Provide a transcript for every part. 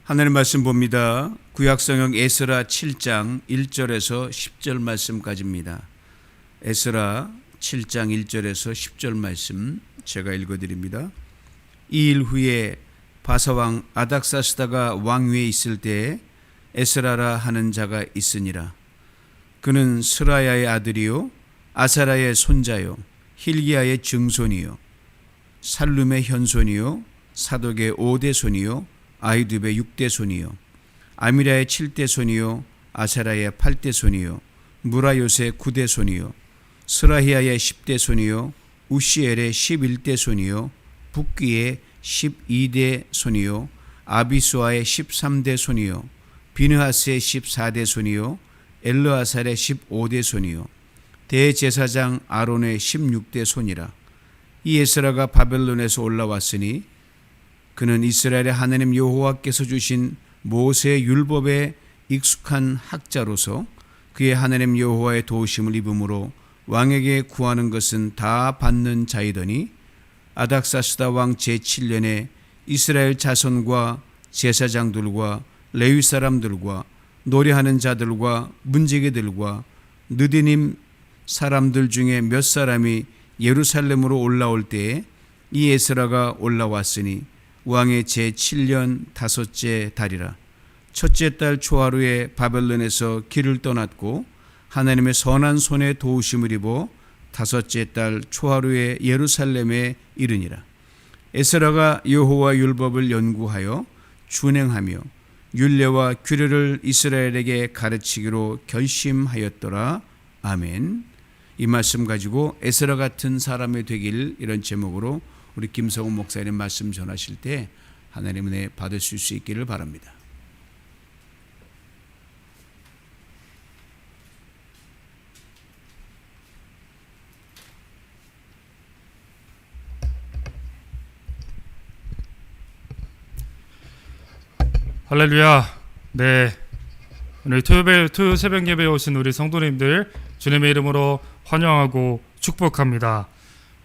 하나님 말씀 봅니다. 구약성경 에스라 7장 1절에서 10절 말씀까지입니다. 에스라 7장 1절에서 10절 말씀 제가 읽어드립니다. 이 일 후에 바사왕 아닥사스다가 왕위에 있을 때에 에스라라 하는 자가 있으니라. 그는 스라야의 아들이요 아사라의 손자요 힐기야의 증손이요 살룸의 현손이요 사독의 5대 손이요 아히두베의 6대 손이요 아미라의 7대 손이요 아사라의 8대 손이요 무라요스의 9대 손이요 스라히야의 10대 손이요 우시엘의 11대 손이요 붓기의 12대 손이요 아비수아의 13대 손이요 비느하스의 14대 손이요 엘르아살의 15대 손이요 대제사장 아론의 16대 손이라. 이 에스라가 바벨론에서 올라왔으니 그는 이스라엘의 하나님 여호와께서 주신 모세의 율법에 익숙한 학자로서 그의 하나님 여호와의 도우심을 입음으로 왕에게 구하는 것은 다 받는 자이더니 아닥사스다 왕 제7년에 이스라엘 자손과 제사장들과 레위 사람들과 노래하는 자들과 문지기들과 느디님 사람들 중에 몇 사람이 예루살렘으로 올라올 때에 이 에스라가 올라왔으니 왕의 제7년 다섯째 달이라. 첫째 달 초하루에 바벨론에서 길을 떠났고 하나님의 선한 손에 도우심을 입어 다섯째 달 초하루에 예루살렘에 이르니라. 에스라가 여호와 율법을 연구하여 준행하며 율례와 규례를 이스라엘에게 가르치기로 결심하였더라. 아멘. 이 말씀 가지고 에스라 같은 사람이 되길, 이런 제목으로 우리 김성훈 목사님 말씀 전하실 때 하나님 은혜 받으실 수 있기를 바랍니다. 할렐루야. 네, 오늘 토요 새벽 예배에 오신 우리 성도님들 주님의 이름으로 환영하고 축복합니다.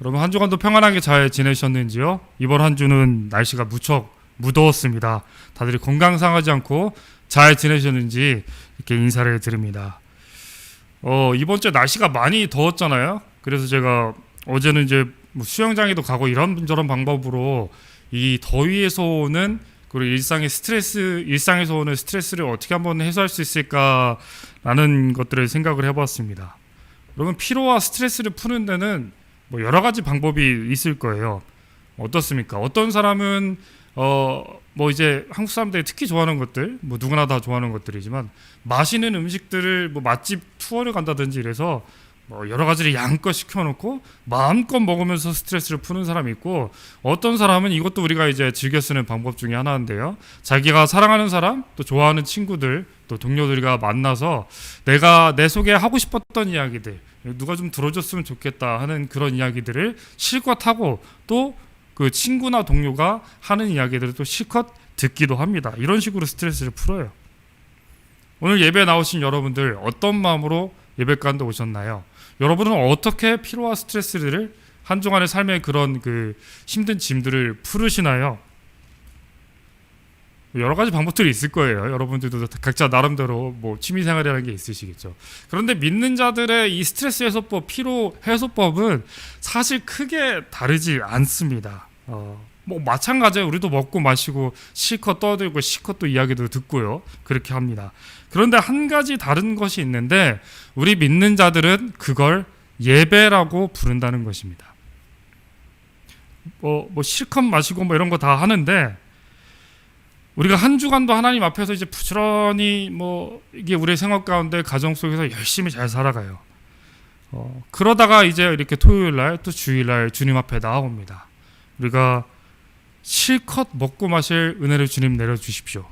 여러분, 한 주간도 평안하게 잘 지내셨는지요? 이번 한 주는 날씨가 무척 무더웠습니다. 다들 건강 상하지 않고 잘 지내셨는지 이렇게 인사를 드립니다. 이번 주에 날씨가 많이 더웠잖아요. 그래서 제가 어제는 이제 수영장에도 가고 이런저런 방법으로 이 더위에서 오는, 그리고 일상에서 오는 스트레스를 어떻게 한번 해소할 수 있을까라는 것들을 생각을 해봤습니다. 여러분, 피로와 스트레스를 푸는 데는 여러 가지 방법이 있을 거예요. 어떻습니까? 어떤 사람은 이제 한국 사람들이 특히 좋아하는 것들, 누구나 다 좋아하는 것들이지만 맛있는 음식들을 맛집 투어를 간다든지 이래서 여러 가지를 양껏 시켜놓고 마음껏 먹으면서 스트레스를 푸는 사람이 있고, 어떤 사람은 이것도 우리가 이제 즐겨 쓰는 방법 중에 하나인데요, 자기가 사랑하는 사람, 또 좋아하는 친구들, 또 동료들과 만나서 내가 내 속에 하고 싶었던 이야기들, 누가 좀 들어줬으면 좋겠다 하는 그런 이야기들을 실컷 하고, 또 그 친구나 동료가 하는 이야기들을 또 실컷 듣기도 합니다. 이런 식으로 스트레스를 풀어요. 오늘 예배에 나오신 여러분들 어떤 마음으로 예배 가운데 오셨나요? 여러분은 어떻게 피로와 스트레스를 한동안의 삶의 그런 힘든 짐들을 풀으시나요? 여러 가지 방법들이 있을 거예요. 여러분들도 각자 나름대로 취미생활이라는 게 있으시겠죠. 그런데 믿는 자들의 이 스트레스 해소법, 피로 해소법은 사실 크게 다르지 않습니다. 마찬가지예요. 우리도 먹고 마시고 실컷 떠들고 실컷 또 이야기도 듣고요. 그렇게 합니다. 그런데 한 가지 다른 것이 있는데, 우리 믿는 자들은 그걸 예배라고 부른다는 것입니다. 실컷 마시고 이런 거 다 하는데, 우리가 한 주간도 하나님 앞에서 이제 부지런히 이게 우리의 생활 가운데 가정 속에서 열심히 잘 살아가요. 그러다가 이제 이렇게 토요일 날 또 주일 날 주님 앞에 나옵니다. 우리가 실컷 먹고 마실 은혜를 주님 내려주십시오.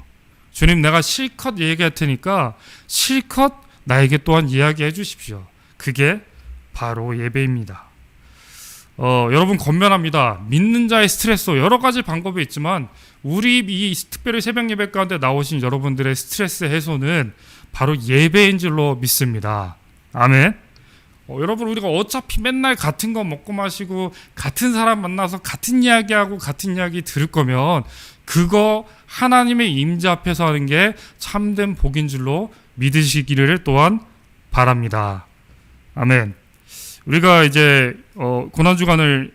주님, 내가 실컷 얘기할 테니까 실컷 나에게 또한 이야기해 주십시오. 그게 바로 예배입니다. 여러분, 건면합니다. 믿는 자의 스트레스, 여러 가지 방법이 있지만 우리 이 특별히 새벽 예배 가운데 나오신 여러분들의 스트레스 해소는 바로 예배인 줄로 믿습니다. 아멘. 여러분, 우리가 어차피 맨날 같은 거 먹고 마시고 같은 사람 만나서 같은 이야기하고 같은 이야기 들을 거면 그거 하나님의 임재 앞에서 하는 게 참된 복인 줄로 믿으시기를 또한 바랍니다. 아멘. 우리가 이제 고난주간을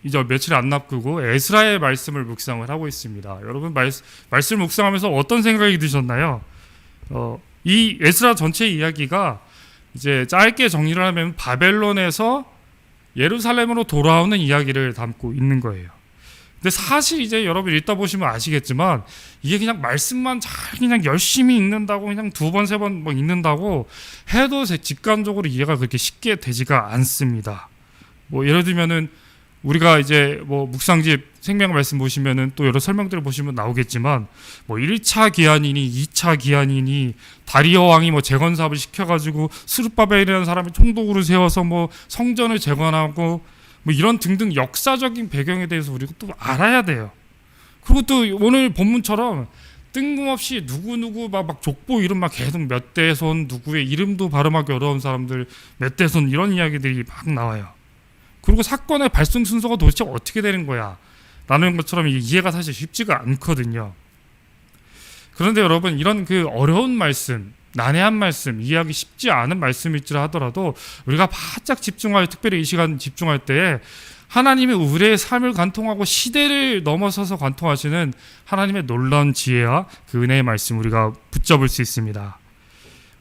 이제 며칠 안 남기고 에스라의 말씀을 묵상을 하고 있습니다. 여러분 말씀 묵상하면서 어떤 생각이 드셨나요? 이 에스라 전체 이야기가 이제 짧게 정리를 하면 바벨론에서 예루살렘으로 돌아오는 이야기를 담고 있는 거예요. 근데 사실 이제 여러분 읽다 보시면 아시겠지만 이게 그냥 말씀만 잘 그냥 열심히 읽는다고 그냥 두 번 세 번 뭐 읽는다고 해도 직관적으로 이해가 그렇게 쉽게 되지가 않습니다. 뭐 예를 들면은 우리가 이제 뭐 묵상집 생명 말씀 보시면은 또 여러 설명들을 보시면 나오겠지만 뭐 1차 기한이니 2차 기한이니 다리어 왕이 뭐 재건 사업을 시켜가지고 스룹바벨이라는 사람이 총독으로 세워서 뭐 성전을 재건하고 뭐 이런 등등 역사적인 배경에 대해서 우리가 또 알아야 돼요. 그리고 또 오늘 본문처럼 뜬금없이 누구 막 족보 이름 막 계속 몇 대손 누구의 이름도 발음하기 어려운 사람들 몇 대손 이런 이야기들이 막 나와요. 그리고 사건의 발생 순서가 도대체 어떻게 되는 거야? 라는 것처럼 이해가 사실 쉽지가 않거든요. 그런데 여러분 이런 그 어려운 말씀, 난해한 말씀, 이해하기 쉽지 않은 말씀일지라 하더라도 우리가 바짝 집중할, 특별히 이 시간 집중할 때에 하나님의 우리의 삶을 관통하고 시대를 넘어서서 관통하시는 하나님의 놀라운 지혜와 그 은혜의 말씀 우리가 붙잡을 수 있습니다.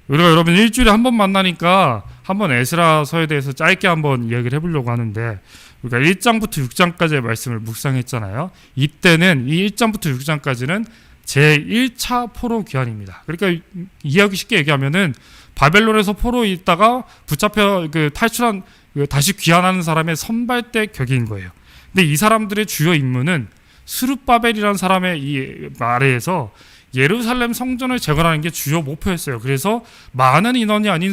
우리가 여러분 일주일에 한 번 만나니까 한번 에스라서에 대해서 짧게 한번 이야기를 해보려고 하는데 우리가 1장부터 6장까지의 말씀을 묵상했잖아요. 이때는 이 1장부터 6장까지는 제1차 포로 귀환입니다. 그러니까 이해하기 쉽게 얘기하면은 바벨론에서 포로 있다가 붙잡혀 탈출한 다시 귀환하는 사람의 선발대 격인 거예요. 근데 이 사람들의 주요 임무는 스룹바벨이라는 사람의 이 말에서 예루살렘 성전을 재건하는 게 주요 목표였어요. 그래서 많은 인원이 아닌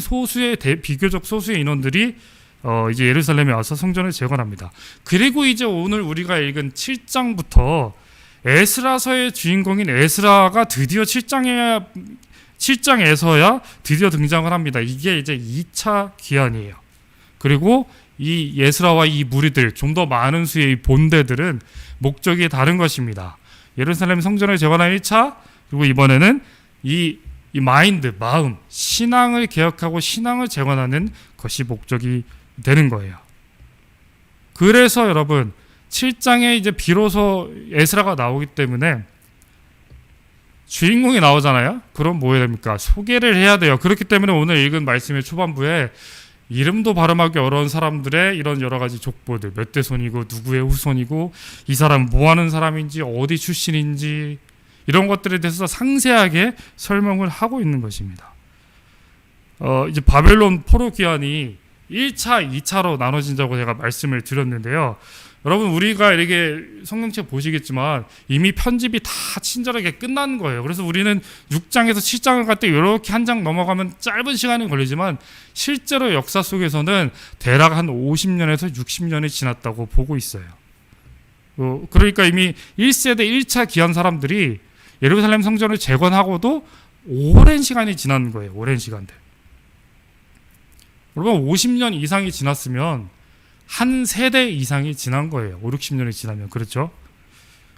비교적 소수의 인원들이 이제 예루살렘에 와서 성전을 재건합니다. 그리고 이제 오늘 우리가 읽은 7장부터 에스라서의 주인공인 에스라가 드디어 7장에서야 드디어 등장을 합니다. 이게 이제 2차 기한이에요. 그리고 이 에스라와 이 무리들, 좀 더 많은 수의 본대들은 목적이 다른 것입니다. 예루살렘 성전을 재건한 1차, 그리고 이번에는 이 마인드, 마음, 신앙을 개혁하고 신앙을 재건하는 것이 목적이 되는 거예요. 그래서 여러분 7장에 이제 비로소 에스라가 나오기 때문에 주인공이 나오잖아요. 그럼 뭐 해야 됩니까? 소개를 해야 돼요. 그렇기 때문에 오늘 읽은 말씀의 초반부에 이름도 발음하기 어려운 사람들의 이런 여러 가지 족보들, 몇 대손이고 누구의 후손이고 이 사람은 뭐 하는 사람인지 어디 출신인지 이런 것들에 대해서 상세하게 설명을 하고 있는 것입니다. 이제 바벨론 포로 귀환이 1차, 2차로 나눠진다고 제가 말씀을 드렸는데요. 여러분 우리가 이렇게 성경책 보시겠지만 이미 편집이 다 친절하게 끝난 거예요. 그래서 우리는 6장에서 7장을 갈 때 이렇게 한 장 넘어가면 짧은 시간이 걸리지만 실제로 역사 속에서는 대략 한 50년에서 60년이 지났다고 보고 있어요. 그러니까 이미 1세대 1차 귀한 사람들이 예루살렘 성전을 재건하고도 오랜 시간이 지난 거예요. 오랜 시간들. 여러분 50년 이상이 지났으면 한 세대 이상이 지난 거예요. 5, 60년이 지나면. 그렇죠?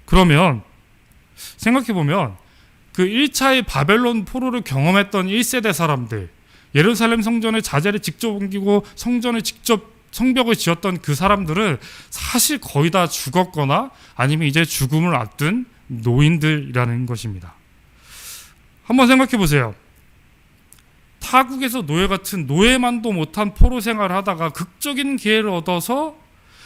그러면 생각해보면 그 1차의 바벨론 포로를 경험했던 1세대 사람들, 예루살렘 성전의 자재를 직접 옮기고 성전을 직접 성벽을 지었던 그 사람들은 사실 거의 다 죽었거나 아니면 이제 죽음을 앞둔 노인들이라는 것입니다. 한번 생각해 보세요. 타국에서 노예 같은 노예만도 못한 포로 생활을 하다가 극적인 기회를 얻어서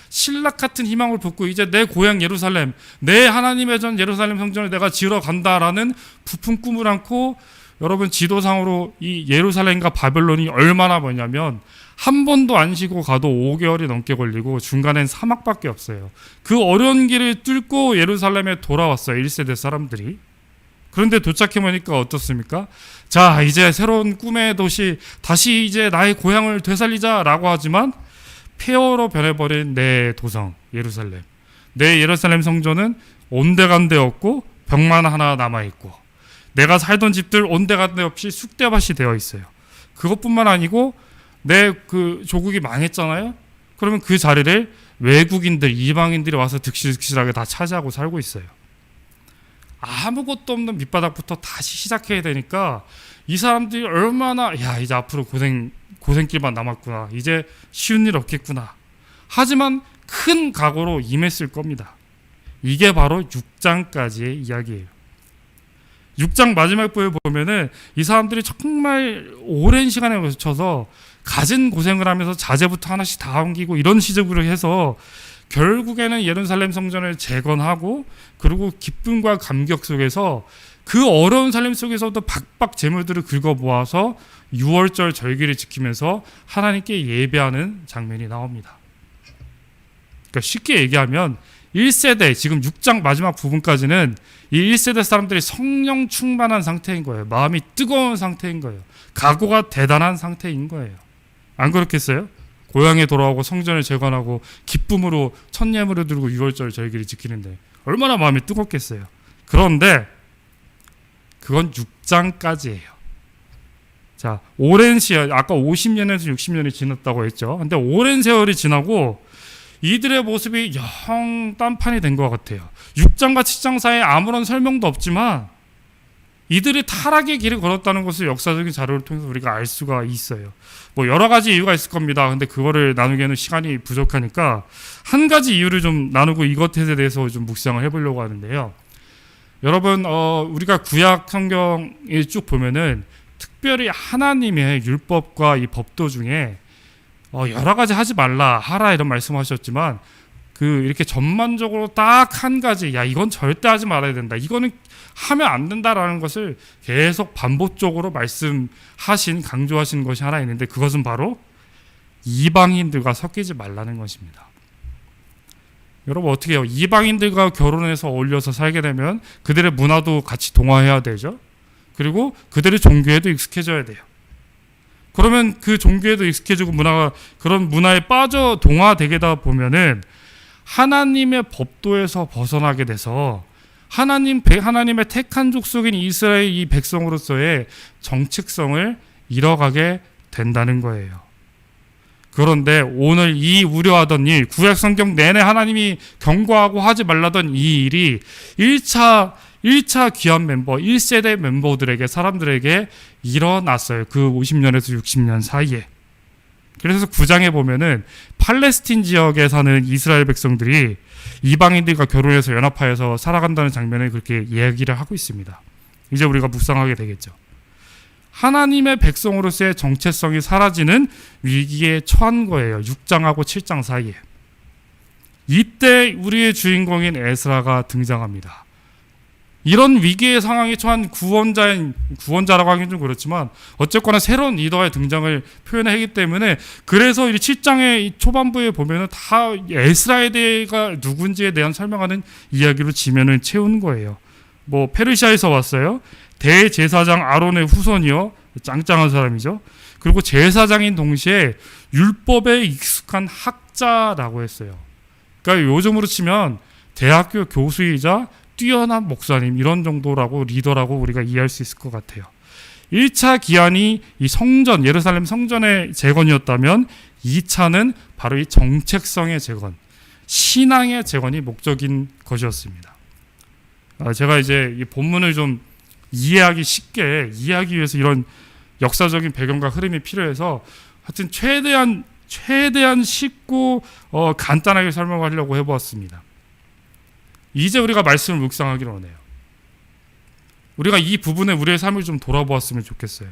신락 같은 희망을 품고 이제 내 고향 예루살렘, 내 하나님의 전 예루살렘 성전을 내가 지으러 간다라는 부푼 꿈을 안고 여러분 지도상으로 이 예루살렘과 바벨론이 얼마나 멀냐면 한 번도 안 쉬고 가도 5개월이 넘게 걸리고 중간엔 사막밖에 없어요. 그 어려운 길을 뚫고 예루살렘에 돌아왔어요. 1세대 사람들이. 그런데 도착해 보니까 어떻습니까? 자, 이제 새로운 꿈의 도시, 다시 이제 나의 고향을 되살리자라고 하지만 폐허로 변해버린 내 도성 예루살렘, 내 예루살렘 성전은 온데간데 없고 벽만 하나 남아있고 내가 살던 집들 온데간데 없이 쑥대밭이 되어 있어요. 그것뿐만 아니고 내 그 조국이 망했잖아요. 그러면 그 자리를 외국인들, 이방인들이 와서 득실득실하게 다 차지하고 살고 있어요. 아무것도 없는 밑바닥부터 다시 시작해야 되니까 이 사람들이 얼마나 이제 앞으로 고생길만 남았구나, 이제 쉬운 일 없겠구나, 하지만 큰 각오로 임했을 겁니다. 이게 바로 6장까지의 이야기예요. 6장 마지막 부에 보면은 이 사람들이 정말 오랜 시간에 걸쳐서 갖은 고생을 하면서 자재부터 하나씩 다 옮기고 이런 시적으로 해서 결국에는 예루살렘 성전을 재건하고, 그리고 기쁨과 감격 속에서 그 어려운 삶 속에서도 박박 재물들을 긁어 모아서 6월절 절기를 지키면서 하나님께 예배하는 장면이 나옵니다. 그러니까 쉽게 얘기하면 1세대, 지금 6장 마지막 부분까지는 이 1세대 사람들이 성령 충만한 상태인 거예요. 마음이 뜨거운 상태인 거예요. 각오가 대단한 상태인 거예요. 안 그렇겠어요? 고향에 돌아오고 성전을 재건하고 기쁨으로 첫 예물을 들고 6월절 절기를 지키는데 얼마나 마음이 뜨겁겠어요. 그런데 그건 6장까지예요. 자, 오랜 시간, 아까 50년에서 60년이 지났다고 했죠. 근데 오랜 세월이 지나고 이들의 모습이 영 딴판이 된 것 같아요. 6장과 7장 사이에 아무런 설명도 없지만 이들이 타락의 길을 걸었다는 것을 역사적인 자료를 통해서 우리가 알 수가 있어요. 뭐 여러 가지 이유가 있을 겁니다. 근데 그거를 나누기에는 시간이 부족하니까 한 가지 이유를 좀 나누고 이것에 대해서 좀 묵상을 해보려고 하는데요. 여러분, 우리가 구약 성경을 쭉 보면은 특별히 하나님의 율법과 이 법도 중에 여러 가지 하지 말라, 하라 이런 말씀하셨지만 이렇게 전반적으로 딱 한 가지, 이건 절대 하지 말아야 된다, 이거는 하면 안 된다라는 것을 계속 반복적으로 말씀하신, 강조하신 것이 하나 있는데 그것은 바로 이방인들과 섞이지 말라는 것입니다. 여러분 어떻게 해요? 이방인들과 결혼해서 어울려서 살게 되면 그들의 문화도 같이 동화해야 되죠. 그리고 그들의 종교에도 익숙해져야 돼요. 그러면 그 종교에도 익숙해지고 그런 문화에 빠져 동화되게다 보면은 하나님의 법도에서 벗어나게 돼서 하나님의 택한 족속인 이스라엘 이 백성으로서의 정체성을 잃어가게 된다는 거예요. 그런데 오늘 이 우려하던 일, 구약 성경 내내 하나님이 경고하고 하지 말라던 이 일이 1차 귀한 멤버, 1세대 멤버들에게, 사람들에게 일어났어요. 그 50년에서 60년 사이에. 그래서 9장에 보면은 팔레스틴 지역에 사는 이스라엘 백성들이 이방인들과 결혼해서 연합하여서 살아간다는 장면을 그렇게 이야기를 하고 있습니다. 이제 우리가 묵상하게 되겠죠. 하나님의 백성으로서의 정체성이 사라지는 위기에 처한 거예요. 6장하고 7장 사이에. 이때 우리의 주인공인 에스라가 등장합니다. 이런 위기의 상황에 처한 구원자라고 하긴 좀 그렇지만 어쨌거나 새로운 리더의 등장을 표현하기 때문에, 그래서 이 7장의 초반부에 보면은 다 에스라에 대해가 누군지에 대한 설명하는 이야기로 지면을 채운 거예요. 뭐 페르시아에서 왔어요. 대제사장 아론의 후손이요, 짱짱한 사람이죠. 그리고 제사장인 동시에 율법에 익숙한 학자라고 했어요. 그러니까 요즘으로 치면 대학교 교수이자 뛰어난 목사님, 이런 정도라고, 리더라고 우리가 이해할 수 있을 것 같아요. 1차 기한이 이 성전, 예루살렘 성전의 재건이었다면 2차는 바로 이 정책성의 재건, 신앙의 재건이 목적인 것이었습니다. 제가 이제 이 본문을 좀 이해하기 쉽게 이해하기 위해서 이런 역사적인 배경과 흐름이 필요해서 하여튼 최대한 쉽고 간단하게 설명하려고 해보았습니다. 이제 우리가 말씀을 묵상하기를 원해요. 우리가 이 부분에 우리의 삶을 좀 돌아보았으면 좋겠어요.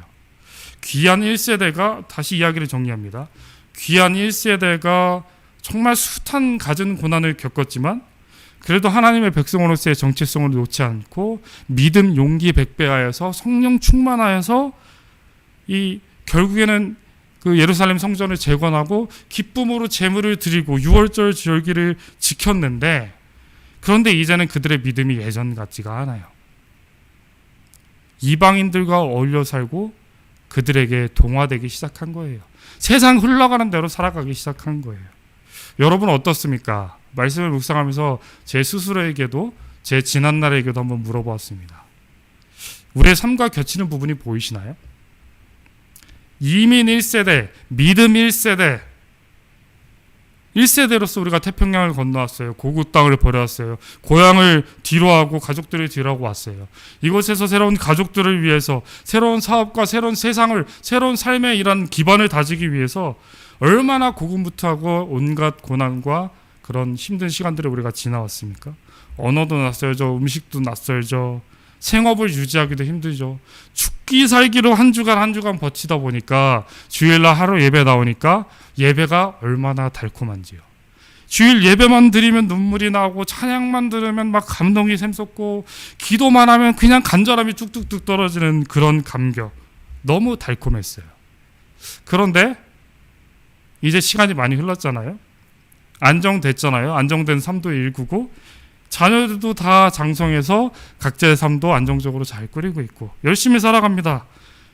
귀한 1세대가, 다시 이야기를 정리합니다. 귀한 1세대가 정말 숱한 갖은 고난을 겪었지만 그래도 하나님의 백성으로서의 정체성을 놓지 않고 믿음, 용기 백배하여서 성령 충만하여서 이 결국에는 그 예루살렘 성전을 재건하고 기쁨으로 제물을 드리고 6월절 절기를 지켰는데, 그런데 이제는 그들의 믿음이 예전 같지가 않아요. 이방인들과 어울려 살고 그들에게 동화되기 시작한 거예요. 세상 흘러가는 대로 살아가기 시작한 거예요. 여러분 어떻습니까? 말씀을 묵상하면서 제 스스로에게도, 제 지난날에게도 한번 물어보았습니다. 우리의 삶과 겹치는 부분이 보이시나요? 이민 1세대, 믿음 1세대, 1세대로서 우리가 태평양을 건너왔어요. 고국 땅을 버려왔어요. 고향을 뒤로하고 가족들을 뒤로하고 왔어요. 이곳에서 새로운 가족들을 위해서 새로운 사업과 새로운 세상을, 새로운 삶의 이런 기반을 다지기 위해서 얼마나 고군분투하고 온갖 고난과 그런 힘든 시간들을 우리가 지나왔습니까? 언어도 낯설죠. 음식도 낯설죠. 생업을 유지하기도 힘들죠. 죽기 살기로 한 주간 한 주간 버티다 보니까 주일날 하루 예배 나오니까 예배가 얼마나 달콤한지요. 주일 예배만 드리면 눈물이 나고 찬양만 들으면 막 감동이 샘솟고 기도만 하면 그냥 간절함이 뚝뚝뚝 떨어지는 그런 감격. 너무 달콤했어요. 그런데 이제 시간이 많이 흘렀잖아요. 안정됐잖아요. 안정된 삶도 일구고 자녀들도 다 장성해서 각자의 삶도 안정적으로 잘 꾸리고 있고 열심히 살아갑니다.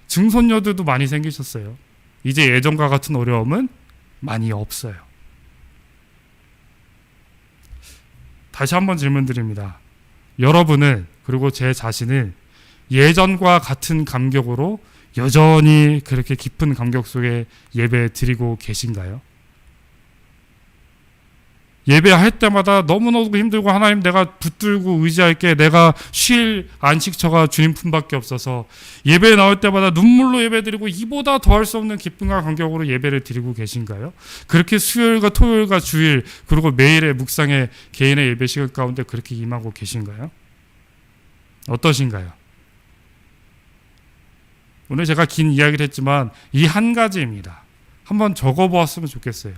증손녀들도 많이 생기셨어요. 이제 예전과 같은 어려움은 많이 없어요. 다시 한번 질문 드립니다. 여러분은, 그리고 제 자신은 예전과 같은 감격으로 여전히 그렇게 깊은 감격 속에 예배 드리고 계신가요? 예배할 때마다 너무너무 힘들고 하나님 내가 붙들고 의지할게, 내가 쉴 안식처가 주님 품밖에 없어서 예배에 나올 때마다 눈물로 예배드리고 이보다 더할 수 없는 기쁨과 감격으로 예배를 드리고 계신가요? 그렇게 수요일과 토요일과 주일 그리고 매일의 묵상의 개인의 예배 시간 가운데 그렇게 임하고 계신가요? 어떠신가요? 오늘 제가 긴 이야기를 했지만 이 한 가지입니다. 한번 적어보았으면 좋겠어요.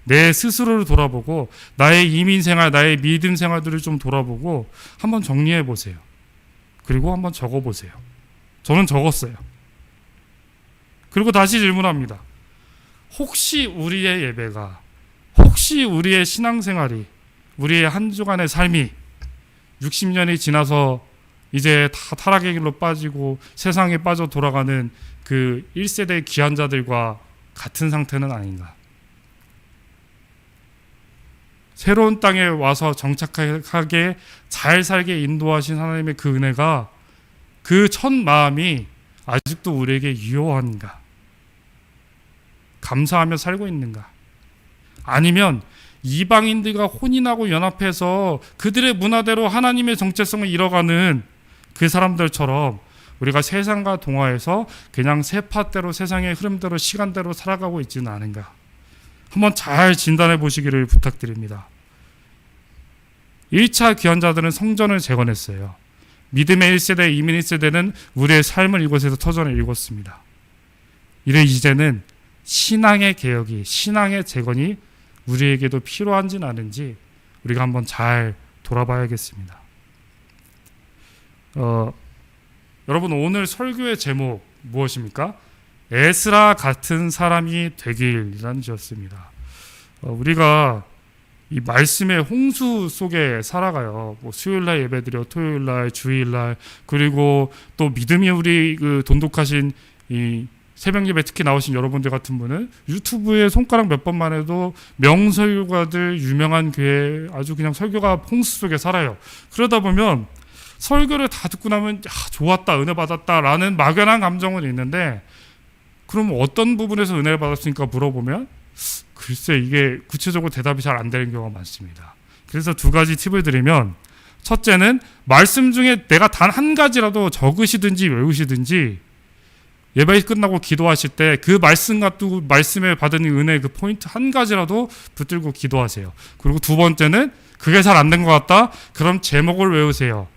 내 스스로를 돌아보고 나의 이민생활, 나의 믿음 생활들을 좀 돌아보고 한번 정리해 보세요. 그리고 한번 적어보세요. 저는 적었어요. 그리고 다시 질문합니다. 혹시 우리의 예배가, 혹시 우리의 신앙생활이, 우리의 한 주간의 삶이 60년이 지나서 이제 다 타락의 길로 빠지고 세상에 빠져 돌아가는 그 1세대 귀환자들과 같은 상태는 아닌가? 새로운 땅에 와서 정착하게 잘 살게 인도하신 하나님의 그 은혜가, 그 첫 마음이 아직도 우리에게 유효한가? 감사하며 살고 있는가? 아니면 이방인들과 혼인하고 연합해서 그들의 문화대로 하나님의 정체성을 잃어가는 그 사람들처럼 우리가 세상과 동화해서 그냥 세파대로 세상의 흐름대로 시간대로 살아가고 있지는 않은가? 한번 잘 진단해 보시기를 부탁드립니다. 1차 귀환자들은 성전을 재건했어요. 믿음의 1세대, 이민 1세대는 우리의 삶을 이곳에서 터전을 읽었습니다. 이제는 신앙의 개혁이, 신앙의 재건이 우리에게도 필요한지는 아닌지 우리가 한번 잘 돌아봐야겠습니다. 여러분, 오늘 설교의 제목 무엇입니까? 에스라 같은 사람이 되길이라는 것입니다. 우리가 이 말씀의 홍수 속에 살아가요. 뭐 수요일날 예배드려, 토요일날, 주일날, 그리고 또 믿음이 우리 그 돈독하신 이 새벽 예배 특히 나오신 여러분들 같은 분은 유튜브에 손가락 몇 번만 해도 명설교가들 유명한 교회 아주 그냥 설교가 홍수 속에 살아요. 그러다 보면 설교를 다 듣고 나면 좋았다, 은혜 받았다라는 막연한 감정은 있는데, 그럼 어떤 부분에서 은혜를 받았으니까 물어보면 글쎄 이게 구체적으로 대답이 잘 안 되는 경우가 많습니다. 그래서 두 가지 팁을 드리면, 첫째는 말씀 중에 내가 단 한 가지라도 적으시든지 외우시든지 예배 끝나고 기도하실 때 그 말씀과 또 말씀에 받은 은혜의 그 포인트 한 가지라도 붙들고 기도하세요. 그리고 두 번째는 그게 잘 안 된 것 같다? 그럼 제목을 외우세요.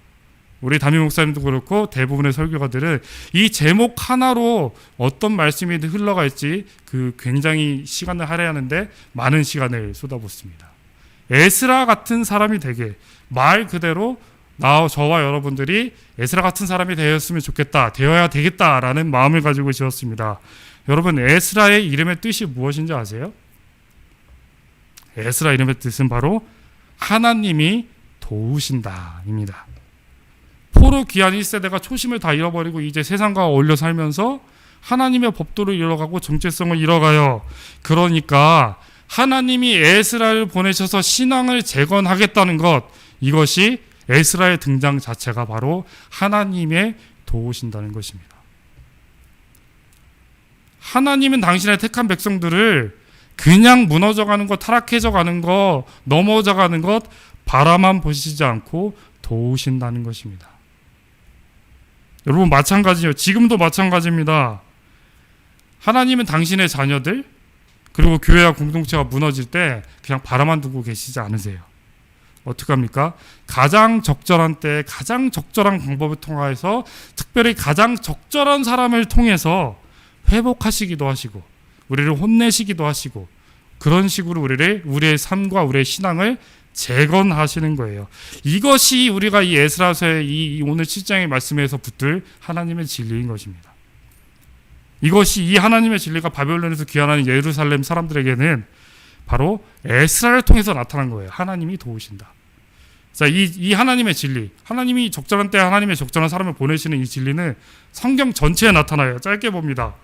우리 담임 목사님도 그렇고 대부분의 설교가들은 이 제목 하나로 어떤 말씀이 흘러가 있지 그 굉장히 시간을 할애하는데 많은 시간을 쏟아붓습니다. 에스라 같은 사람이 되게, 말 그대로 저와 여러분들이 에스라 같은 사람이 되었으면 좋겠다, 되어야 되겠다라는 마음을 가지고 지었습니다. 여러분, 에스라의 이름의 뜻이 무엇인지 아세요? 에스라 이름의 뜻은 바로 하나님이 도우신다입니다. 포로 귀한 1세대가 초심을 다 잃어버리고 이제 세상과 어울려 살면서 하나님의 법도를 잃어가고 정체성을 잃어가요. 그러니까 하나님이 에스라를 보내셔서 신앙을 재건하겠다는 것, 이것이 에스라의 등장 자체가 바로 하나님의 도우신다는 것입니다. 하나님은 당신의 택한 백성들을 그냥 무너져가는 것, 타락해져가는 것, 넘어져가는 것 바라만 보시지 않고 도우신다는 것입니다. 여러분 마찬가지예요. 지금도 마찬가지입니다. 하나님은 당신의 자녀들 그리고 교회와 공동체가 무너질 때 그냥 바라만 두고 계시지 않으세요. 어떻게 합니까? 가장 적절한 때 가장 적절한 방법을 통해서 특별히 가장 적절한 사람을 통해서 회복하시기도 하시고 우리를 혼내시기도 하시고 그런 식으로 우리의 삶과 우리의 신앙을 재건하시는 거예요. 이것이 우리가 이 에스라서의 이 오늘 7장의 말씀에서 붙들 하나님의 진리인 것입니다. 이것이 이 하나님의 진리가 바벨론에서 귀환하는 예루살렘 사람들에게는 바로 에스라를 통해서 나타난 거예요. 하나님이 도우신다. 자, 이 하나님의 진리, 하나님이 적절한 때 하나님의 적절한 사람을 보내시는 이 진리는 성경 전체에 나타나요. 짧게 봅니다.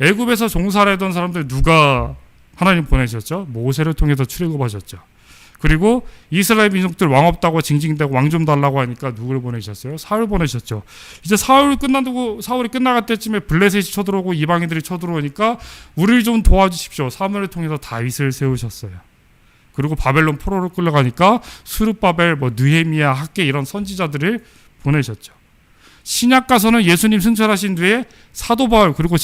애굽에서 종살이 하던 사람들 누가 하나님 보내셨죠? 모세를 통해서 출애굽하셨죠. 그리고 이스라엘 민족들 왕 없다고 징징대고 왕 좀 달라고 하니까 누구를 보내셨어요? 사울 보내셨죠. 이제 사울이 끝나갈 때쯤에 블레셋이 쳐들어오고 이방인들이 쳐들어오니까 우리를 좀 도와주십시오. 사무엘을 통해서 다윗을 세우셨어요. 그리고 바벨론 포로로 끌려가니까 수르바벨, 느헤미야, 학개 이런 선지자들을 보내셨죠. 신약 가서는 예수님 승천하신 뒤에 사도 바울 그리고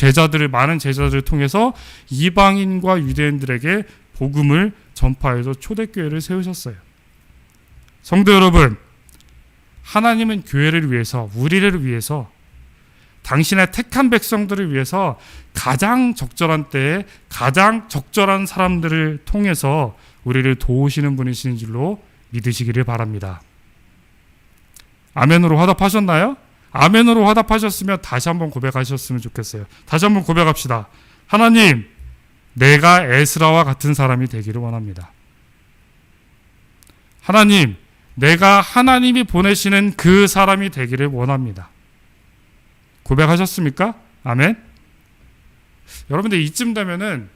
많은 제자들을 통해서 이방인과 유대인들에게 복음을 전파해서 초대교회를 세우셨어요. 성도 여러분, 하나님은 교회를 위해서, 우리를 위해서, 당신의 택한 백성들을 위해서 가장 적절한 때에 가장 적절한 사람들을 통해서 우리를 도우시는 분이신 줄로 믿으시기를 바랍니다. 아멘으로 화답하셨나요? 아멘으로 화답하셨으면 다시 한번 고백하셨으면 좋겠어요. 다시 한번 고백합시다. 하나님, 내가 에스라와 같은 사람이 되기를 원합니다. 하나님, 내가 하나님이 보내시는 그 사람이 되기를 원합니다. 고백하셨습니까? 아멘? 여러분들 이쯤 되면은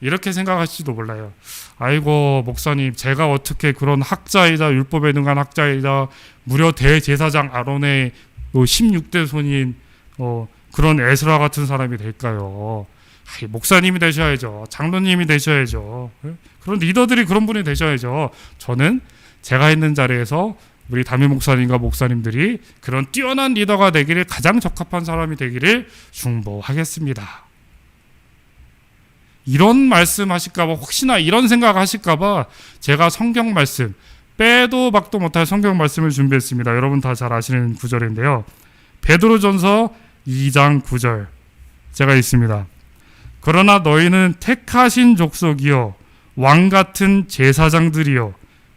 이렇게 생각하실지도 몰라요. 아이고 목사님, 제가 어떻게 그런 학자이자 율법에 능한 학자이자 무려 대제사장 아론의 16대 손인 그런 에스라 같은 사람이 될까요? 목사님이 되셔야죠. 장로님이 되셔야죠. 그런 리더들이 그런 분이 되셔야죠. 저는 제가 있는 자리에서 우리 담임 목사님과 목사님들이 그런 뛰어난 리더가 되기를 가장 적합한 사람이 되기를 중보하겠습니다. 이런 말씀 하실까봐, 혹시나 이런 생각 하실까봐 제가 성경 말씀, 빼도 박도 못할 성경 말씀을 준비했습니다. 여러분 다 잘 아시는 구절인데요. 베드로전서 2장 9절 제가 있습니다. 그러나 너희는 택하신 족속이요 왕같은 제사장들이요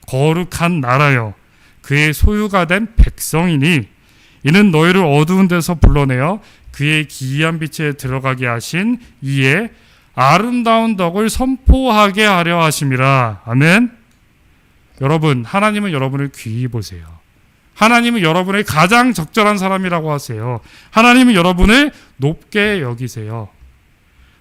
거룩한 나라요 그의 소유가 된 백성이니 이는 너희를 어두운 데서 불러내어 그의 기이한 빛에 들어가게 하신 이의 아름다운 덕을 선포하게 하려 하심이라. 아멘. 여러분, 하나님은 여러분을 귀히 보세요. 하나님은 여러분의 가장 적절한 사람이라고 하세요. 하나님은 여러분을 높게 여기세요.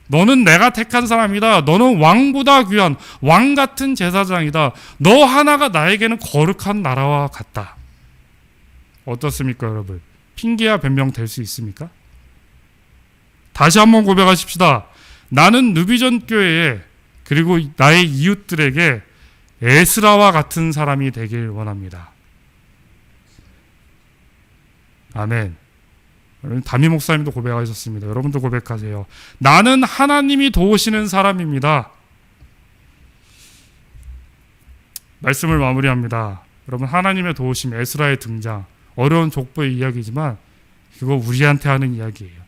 너는 내가 택한 사람이다. 너는 왕보다 귀한 왕 같은 제사장이다. 너 하나가 나에게는 거룩한 나라와 같다. 어떻습니까, 여러분? 핑계야 변명 될 수 있습니까? 다시 한번 고백하십시다. 나는 누비전 교회에 그리고 나의 이웃들에게 에스라와 같은 사람이 되길 원합니다. 아멘. 담임 목사님도 고백하셨습니다. 여러분도 고백하세요. 나는 하나님이 도우시는 사람입니다. 말씀을 마무리합니다. 여러분, 하나님의 도우심, 에스라의 등장, 어려운 족보의 이야기지만 그거 우리한테 하는 이야기예요.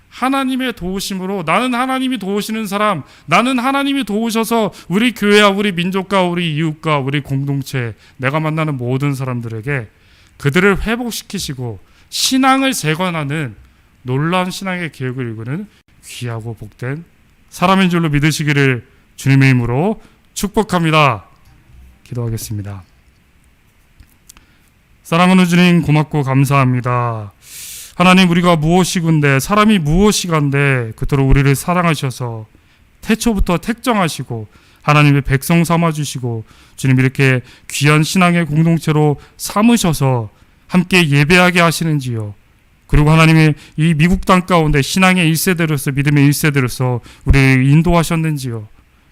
하나님의 도우심으로 나는 하나님이 도우시는 사람, 나는 하나님이 도우셔서 우리 교회와 우리 민족과 우리 이웃과 우리 공동체, 내가 만나는 모든 사람들에게 그들을 회복시키시고 신앙을 재건하는 놀라운 신앙의 계획을 이루는 귀하고 복된 사람인 줄로 믿으시기를 주님의 이름으로 축복합니다. 기도하겠습니다. 사랑하는 주님, 고맙고 감사합니다. 하나님, 우리가 무엇이건데, 사람이 무엇이간데 그토록 우리를 사랑하셔서 태초부터 택정하시고 하나님의 백성 삼아주시고 주님 이렇게 귀한 신앙의 공동체로 삼으셔서 함께 예배하게 하시는지요. 그리고 하나님의 이 미국 땅 가운데 신앙의 1세대로서, 믿음의 1세대로서 우리를 인도하셨는지요.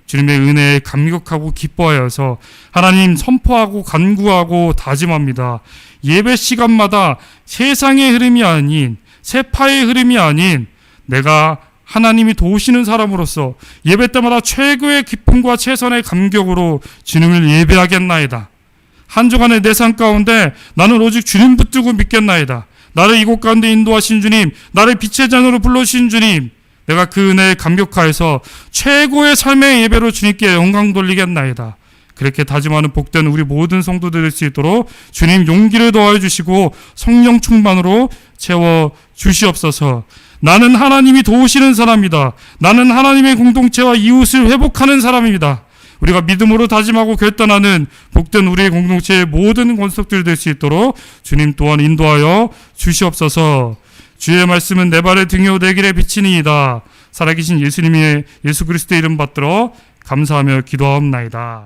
주님의 은혜에 감격하고 기뻐하여서 하나님 선포하고 간구하고 다짐합니다. 예배 시간마다 세상의 흐름이 아닌, 세파의 흐름이 아닌 내가 하나님이 도우시는 사람으로서 예배 때마다 최고의 기쁨과 최선의 감격으로 주님을 예배하겠나이다. 한 주간의 내 삶 가운데 나는 오직 주님 붙들고 믿겠나이다. 나를 이곳 가운데 인도하신 주님, 나를 빛의 잔으로 불러주신 주님, 내가 그 은혜에 감격하여서 최고의 삶의 예배로 주님께 영광 돌리겠나이다. 그렇게 다짐하는 복된 우리 모든 성도들 될 수 있도록 주님 용기를 더하여 주시고 성령 충만으로 채워 주시옵소서. 나는 하나님이 도우시는 사람이다. 나는 하나님의 공동체와 이웃을 회복하는 사람입니다. 우리가 믿음으로 다짐하고 결단하는 복된 우리의 공동체의 모든 권속들 될 수 있도록 주님 또한 인도하여 주시옵소서. 주의 말씀은 내 발의 등이요 내 길의 빛이니이다. 살아계신 예수님의 예수 그리스도의 이름 받들어 감사하며 기도하옵나이다.